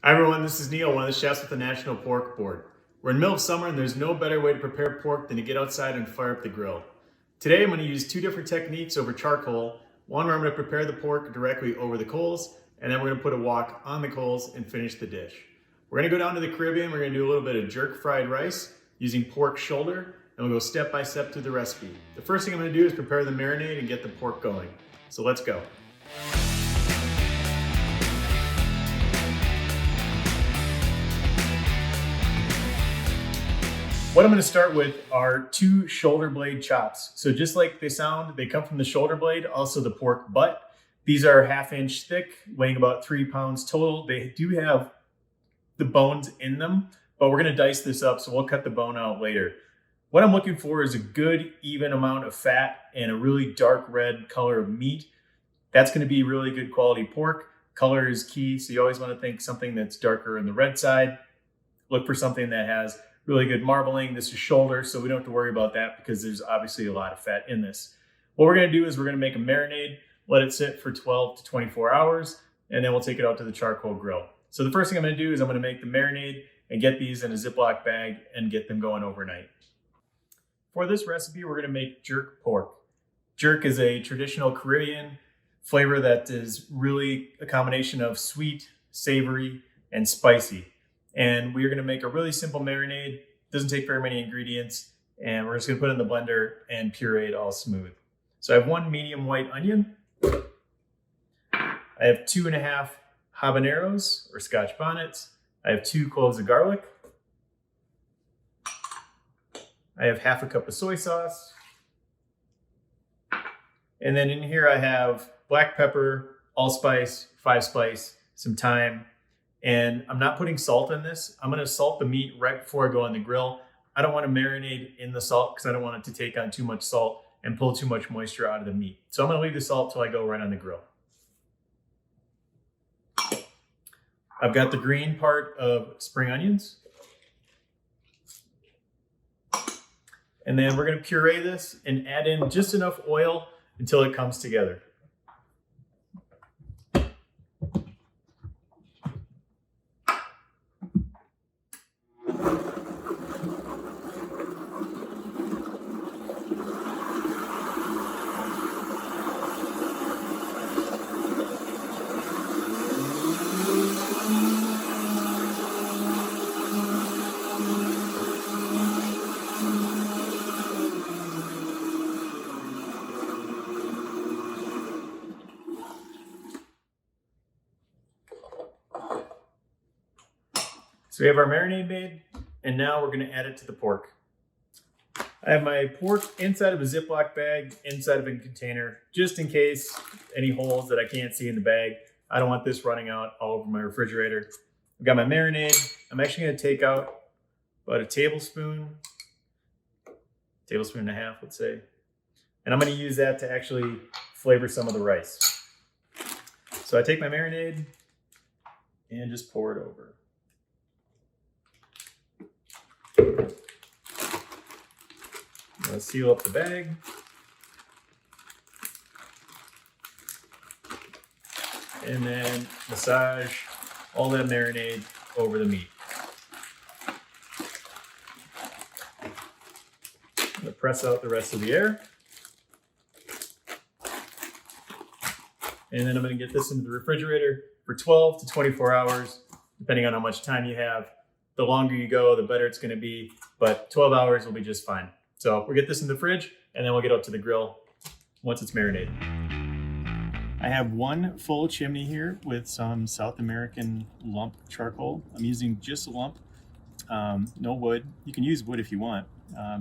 Hi everyone, this is Neel, one of the chefs with the National Pork Board. We're in the middle of summer and there's no better way to prepare pork than to get outside and fire up the grill. Today I'm going to use two different techniques over charcoal. One where I'm going to prepare the pork directly over the coals, and then we're going to put a wok on the coals and finish the dish. We're going to go down to the Caribbean, we're going to do a little bit of jerk fried rice using pork shoulder, and we'll go step by step through the recipe. The first thing I'm going to do is prepare the marinade and get the pork going. So let's go. What I'm going to start with are two shoulder blade chops. So just like they sound, they come from the shoulder blade, also the pork butt. These are 1/2 inch thick, weighing about 3 pounds total. They do have the bones in them, but we're going to dice this up, so we'll cut the bone out later. What I'm looking for is a good, even amount of fat and a really dark red color of meat. That's going to be really good quality pork. Color is key, so you always want to think something that's darker on the red side. Look for something that has really good marbling. This is shoulder, so we don't have to worry about that because there's obviously a lot of fat in this. What we're going to do is we're going to make a marinade, let it sit for 12 to 24 hours, and then we'll take it out to the charcoal grill. So the first thing I'm going to do is I'm going to make the marinade and get these in a Ziploc bag and get them going overnight. For this recipe, we're going to make jerk pork. Jerk is a traditional Caribbean flavor that is really a combination of sweet, savory, and spicy. And we're going to make a really simple marinade. Doesn't take very many ingredients, and we're just going to put it in the blender and puree it all smooth. So I have 1 medium white onion. I have 2.5 habaneros or Scotch bonnets. I have 2 cloves of garlic. I have 1/2 cup of soy sauce. And then in here I have black pepper, allspice, 5 spice, some thyme. And I'm not putting salt in this. I'm going to salt the meat right before I go on the grill. I don't want to marinate in the salt because I don't want it to take on too much salt and pull too much moisture out of the meat. So I'm going to leave the salt till I go right on the grill. I've got the green part of spring onions. And then we're going to puree this and add in just enough oil until it comes together. So we have our marinade made, and now we're going to add it to the pork. I have my pork inside of a Ziploc bag, inside of a container, just in case any holes that I can't see in the bag. I don't want this running out all over my refrigerator. I've got my marinade. I'm actually going to take out about a tablespoon and a half, let's say. And I'm going to use that to actually flavor some of the rice. So I take my marinade and just pour it over. Let's seal up the bag. And then massage all that marinade over the meat. I'm going to press out the rest of the air. And then I'm going to get this into the refrigerator for 12 to 24 hours, depending on how much time you have. The longer you go, the better it's going to be, but 12 hours will be just fine. So we'll get this in the fridge, and then we'll get out to the grill once it's marinated. I have 1 full chimney here with some South American lump charcoal. I'm using just a lump, no wood. You can use wood if you want,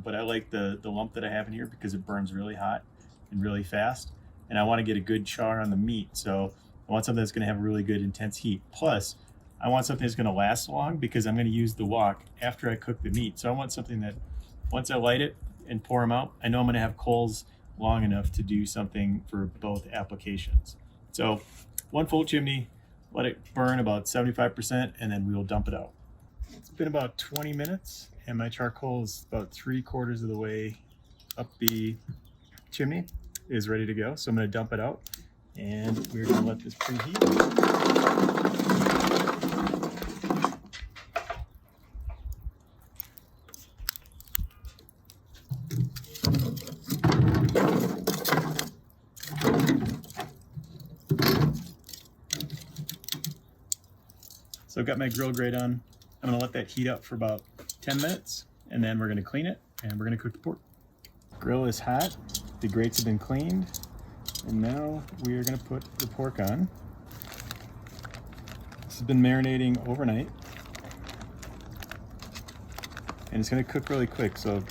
but I like the lump that I have in here because it burns really hot and really fast. And I want to get a good char on the meat, so I want something that's going to have a really good intense heat. Plus, I want something that's going to last long because I'm going to use the wok after I cook the meat. So I want something that once I light it and pour them out, I know I'm going to have coals long enough to do something for both applications. So 1 full chimney, let it burn about 75%, and then we will dump it out. It's been about 20 minutes, and my charcoal is about 3/4 of the way up the chimney. It is ready to go. So I'm going to dump it out, and we're going to let this preheat. So I've got my grill grate on. I'm gonna let that heat up for about 10 minutes, and then we're gonna clean it, and we're gonna cook the pork. Grill is hot, the grates have been cleaned, and now we are gonna put the pork on. This has been marinating overnight, and it's gonna cook really quick, so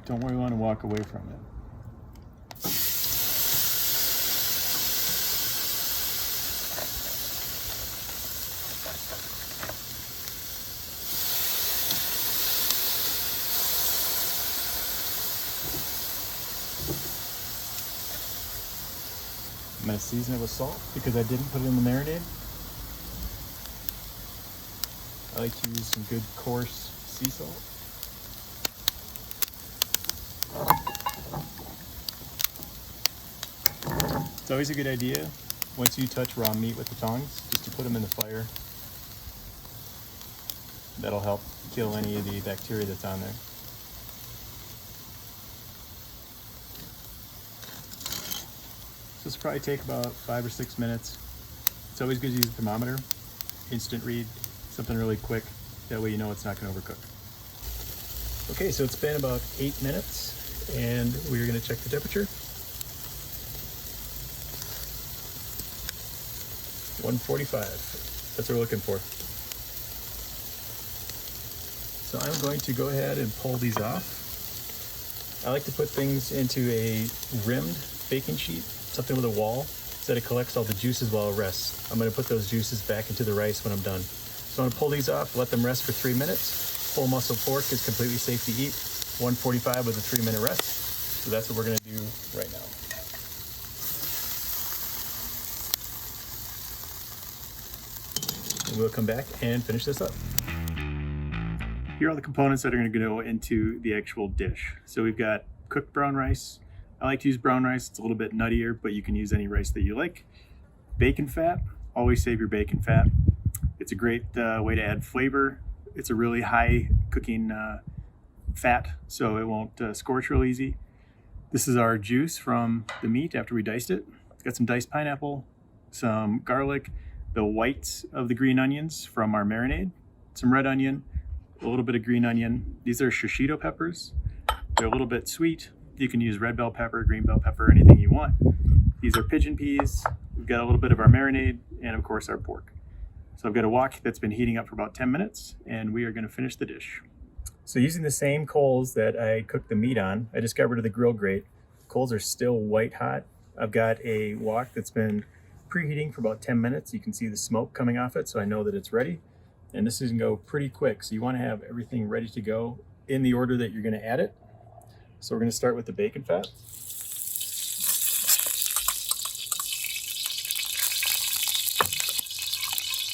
don't worry, want to walk away from it. I'm going to season it with salt because I didn't put it in the marinade. I like to use some good coarse sea salt. It's always a good idea, once you touch raw meat with the tongs, just to put them in the fire. That'll help kill any of the bacteria that's on there. So this will probably take about 5 or 6 minutes. It's always good to use a thermometer, instant read, something really quick. That way you know it's not going to overcook. Okay, so it's been about 8 minutes, and we're going to check the temperature. 145. That's what we're looking for. So I'm going to go ahead and pull these off. I like to put things into a rimmed baking sheet, something with a wall, so that it collects all the juices while it rests. I'm going to put those juices back into the rice when I'm done. So I'm going to pull these off, let them rest for 3 minutes. Whole muscle pork is completely safe to eat. 145 with a 3-minute rest. So that's what we're going to do right now. And we'll come back and finish this up. Here are all the components that are going to go into the actual dish. So we've got cooked brown rice. I like to use brown rice. It's a little bit nuttier, but you can use any rice that you like. Bacon fat. Always save your bacon fat. It's a great way to add flavor. It's a really high cooking fat, so it won't scorch real easy. This is our juice from the meat after we diced it. It's got some diced pineapple, some garlic, the whites of the green onions from our marinade, some red onion, a little bit of green onion. These are shishito peppers. They're a little bit sweet. You can use red bell pepper, green bell pepper, anything you want. These are pigeon peas. We've got a little bit of our marinade, and of course our pork. So I've got a wok that's been heating up for about 10 minutes, and we are going to finish the dish. So using the same coals that I cooked the meat on, I just got rid of the grill grate. Coals are still white hot. I've got a wok that's been preheating for about 10 minutes. You can see the smoke coming off it, so I know that it's ready. And this is going to go pretty quick, so you want to have everything ready to go in the order that you're going to add it. So we're going to start with the bacon fat.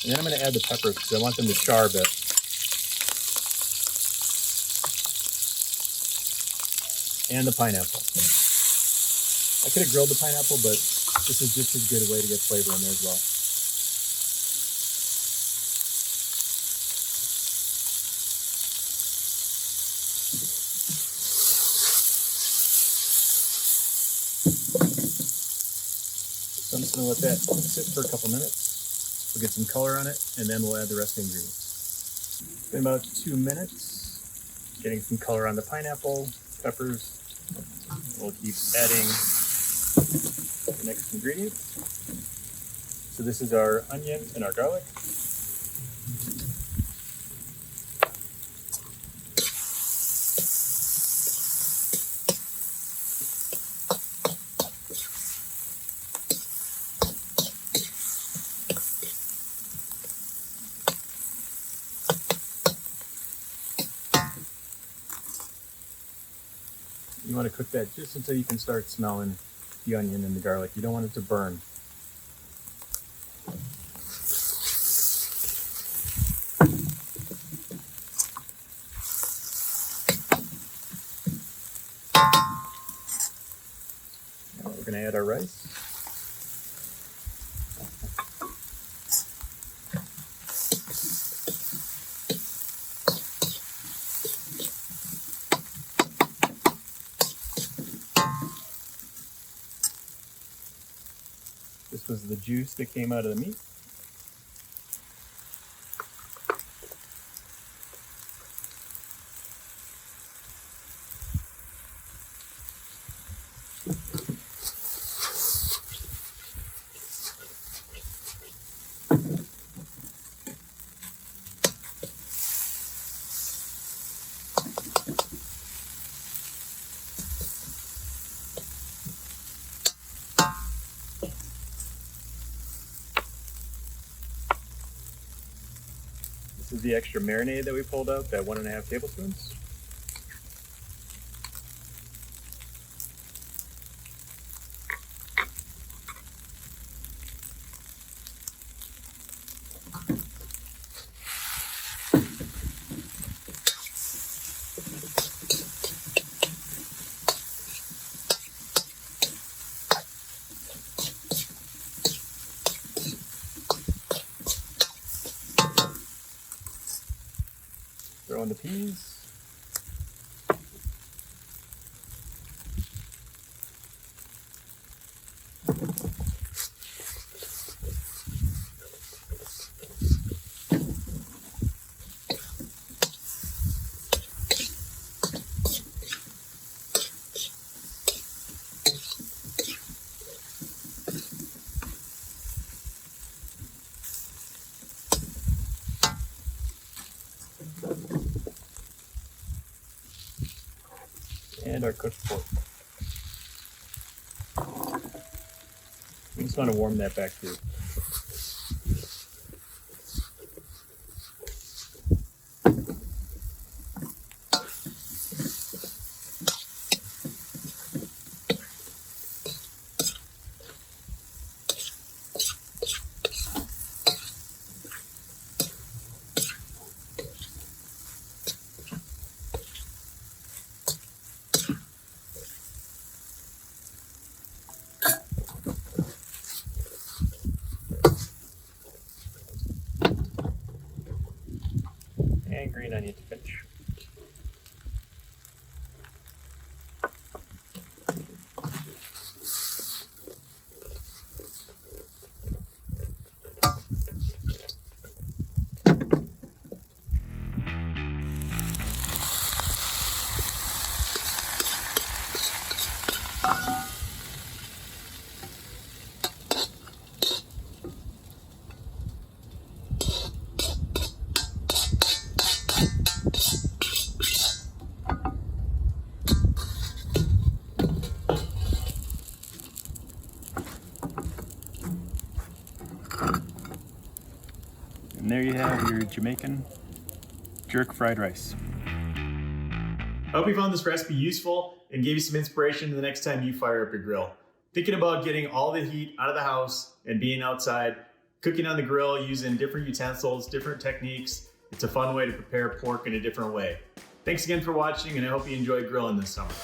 And then I'm going to add the peppers because I want them to char a bit. And the pineapple. I could have grilled the pineapple, but this is just as good a way to get flavor in there as well. So I'm just going to let that sit for a couple minutes. We'll get some color on it, and then we'll add the rest of the ingredients. It's been about 2 minutes, getting some color on the pineapple, peppers. We'll keep adding the next ingredient. So this is our onion and our garlic. You want to cook that just until you can start smelling the onion and the garlic. You don't want it to burn. Now we're going to add our rice. This was the juice that came out of the meat. This is the extra marinade that we pulled out, that 1.5 tablespoons. Throw in the peas. And our cooked pork. We just want to warm that back too. And green onion to finish. And there you have your Jamaican jerk fried rice. I hope you found this recipe useful and gave you some inspiration the next time you fire up your grill. Thinking about getting all the heat out of the house and being outside, cooking on the grill using different utensils, different techniques. It's a fun way to prepare pork in a different way. Thanks again for watching, and I hope you enjoy grilling this summer.